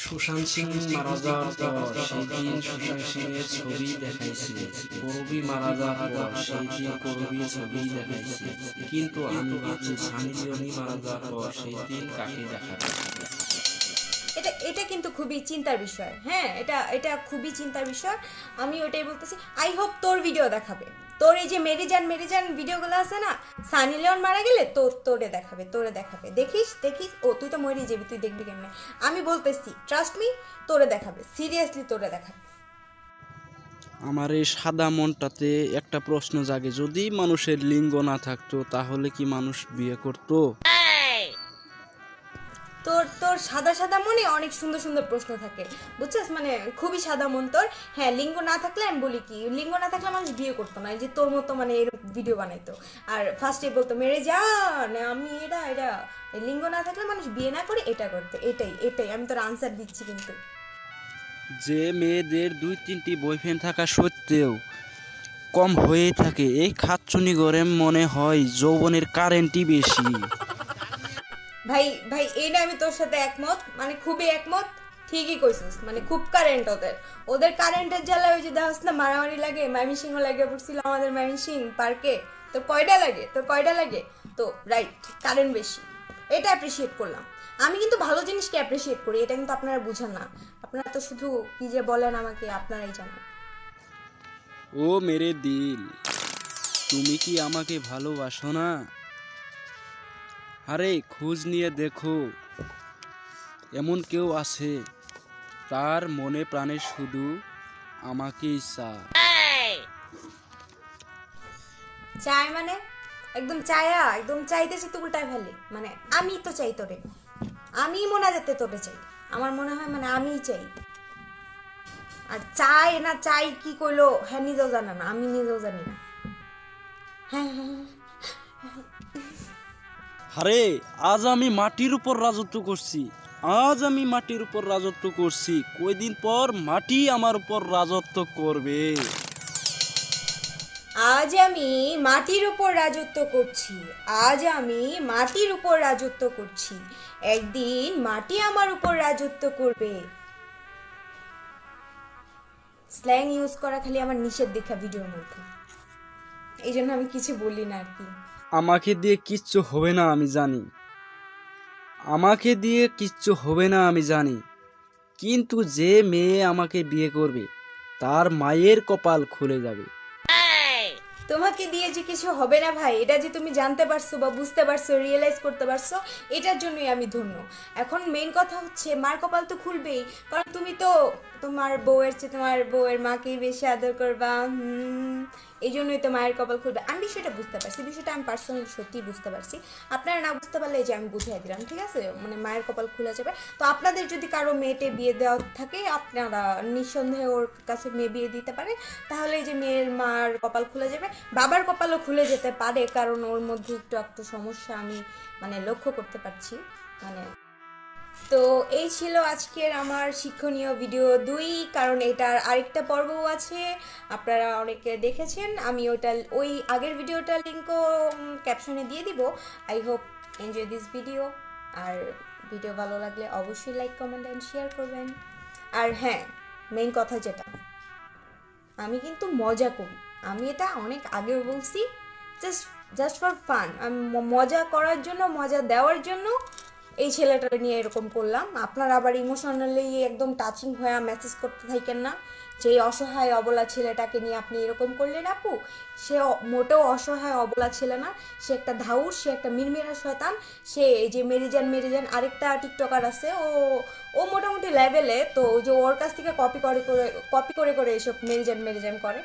সুশান্ত সিং মারা যাওয়ার পর সেই দিন সুশান্ত সিং এর ছবি দেখাইছে, করবি মারা যাওয়ার পর সেই দিন করবির ছবি দেখাইছে, কিন্তু আমি ভাবছি সানি লিওনি মারা যাওয়ার পর সেই দিন কাকে দেখাবে। এটা এটা কিন্তু খুবই চিন্তার বিষয়। হ্যাঁ, এটা এটা খুবই চিন্তার বিষয়। আমি ওটাই বলতেছি, আই হোপ তোর ভিডিও দেখাবে। তোর এই যে মেরি জান ভিডিওগুলো আছে না, সানি লিওন মারা গেলে তোরে দেখাবে। দেখিস দেখিস, ও তুই তো মরেই যাবি, তুই দেখবি কেমনে। আমি বলতেছি, ট্রাস্ট মি, তোরে দেখাবে, সিরিয়াসলি তোরে দেখাবে। আমার এই সাদা মনটাতে একটা প্রশ্ন জাগে, যদি মানুষের লিঙ্গ না থাকতো তাহলে কি মানুষ বিয়ে করতো? তোর তোর সাদা সাদা মনে অনেক সুন্দর সুন্দর প্রশ্ন থাকে, বুঝছিস? মানে খুবই সাদা মন তোর। হ্যাঁ, লিঙ্গ না থাকলে আমি বলি কি, লিঙ্গ না থাকলে মানুষ বিয়ে করতো না, এই যে তোর মতো মানে এরকম ভিডিও বানাইতো। আর ফার্স্টে বলতো মেরে যান, আমি এটা এই লিঙ্গ না থাকলে মানুষ বিয়ে না করে এটা করতে। এটাই আমি তোর আনসার দিচ্ছি। কিন্তু যে মেয়েদের 2-3টি বয়ফ্রেন্ড থাকা সত্ত্বেও কম হয়ে থাকে, এই খাচ্চুনি গরম মনে হয় যৌবনের কারেন্টই বেশি। ভাই ভাই এইটা আমি তোর সাথে একমত, মানে খুবই একমত। ঠিকই কইছিস, মানে খুব কারেন্ট ওদের কারেন্টের জ্বালায় ওই যে দেখাস না মারামারি লাগে, ময়মনসিংহ লাগে পড়ছিল আমাদের ময়মনসিংহ পার্কে। তোর কয়টা লাগে তো রাইট, কারেন্ট বেশি। এটা অ্যাপ্রিসিয়েট করলাম। আমি কিন্তু ভালো জিনিসকে অ্যাপ্রিসিয়েট করি, এটা কিন্তু আপনারা বুঝেন না। আপনারা তো শুধু কি যে বলেন আমাকে, আপনারাই জানেন। ও মেরে দিল, তুমি কি আমাকে ভালোবাসো না? আরে খোঁজ নিয়ে দেখো, এমন কেউ আছে তার মনে প্রাণে শুধু আমাকেই চায়। চাই মানে একদম একদম চাইতেছি তো উল্টায় ফেলে। মানে আমি তো চাই তোরে, আমি মনে যেতে তোরে চাই। আমার মনে হয় মানে আমিই চাই। আর চাই না চাই কি কইলো হ্যাঁ নিজেও জানে না, আমি নিজেও জানি না। হ্যাঁ হ্যাঁ আরে আজ আমি মাটির উপর রাজত্ব করছি, আজ আমি মাটির উপর রাজত্ব করছি, কয়দিন পর মাটি আমার উপর রাজত্ব করবে। আজ আমি মাটির উপর রাজত্ব করছি, আজ আমি মাটির উপর রাজত্ব করছি, একদিন মাটি আমার উপর রাজত্ব করবে। স্ল্যাং ইউজ করা খালি আমার নিষেধ দেখা ভিডিওর মধ্যে, এই জন্য আমি কিছু বলি না আর কি। আমাকে দিয়ে কিচ্ছু হবে না আমি জানি, আমাকে দিয়ে কিচ্ছু হবে না আমি জানি, কিন্তু যে মেয়ে আমাকে বিয়ে করবে তার মায়ের কপাল খুলে যাবে। তোমাকে দিয়ে যে কিছু হবে না ভাই, এটা যে তুমি জানতে পারছো বা বুঝতে পারছো, রিয়েলাইজ করতে পারছো, এটার জন্যই আমি ধন্য। এখন মেইন কথা হচ্ছে মার কপাল তো খুলবেই, কারণ তুমি তো তোমার বউয়ের চেয়ে তোমার বউয়ের মাকেই বেশি আদর করবা। এই জন্যই তো মায়ের কপাল খুলবে। আমি বিষয়টা বুঝতে পারছি, বিষয়টা আমি পার্সোনালি সত্যিই বুঝতে পারছি। আপনারা না বুঝতে পারলে এই যে আমি বুঝিয়ে দিলাম, ঠিক আছে? মানে মায়ের কপাল খুলে যাবে। তো আপনাদের যদি কারো মেয়েটে বিয়ে দেওয়া থাকে, আপনারা নিঃসন্দেহে ওর কাছে মেয়ে বিয়ে দিতে পারে। তাহলে এই যে মেয়ের মার কপাল খুলে যাবে, বাবার কপালও খুলে যেতে পারে, কারণ ওর মধ্যে একটু একটু সমস্যা আমি মানে লক্ষ্য করতে পারছি। মানে তো এই ছিল আজকের আমার শিক্ষণীয় ভিডিও 2, কারণ এটার আরেকটা পর্বও আছে, আপনারা অনেকে দেখেছেন। আমি ওটা ওই আগের ভিডিওটার লিঙ্কও ক্যাপশনে দিয়ে দিব। I hope enjoy this video. আর ভিডিও ভালো লাগলে অবশ্যই লাইক কমেন্ট অ্যান্ড শেয়ার করবেন। আর হ্যাঁ, মেইন কথা যেটা, আমি কিন্তু মজা করি, আমি এটা অনেক আগেও বলছি। জাস্ট জাস্ট ফর ফান, আমি মজা করার জন্য, মজা দেওয়ার জন্য এই ছেলেটা নিয়ে এরকম করলাম। আপনারা আবার ইমোশনালি একদম টাচিং হয়ে মেসেজ করতে থাকেন না যে এই অসহায় অবলা ছেলেটাকে নিয়ে আপনি এরকম করলেন। আপু, সে মোটেও অসহায় অবলা ছেলে না, সে একটা ধাউস, সে একটা মিরমিরা শয়তান। সে এই যে মেরিজান আরেকটা টিকটকার আছে, ও ও মোটামুটি লেভেলে, তো ওই যে ওর কাছ থেকে কপি করে করে এসব মেরিজান করে।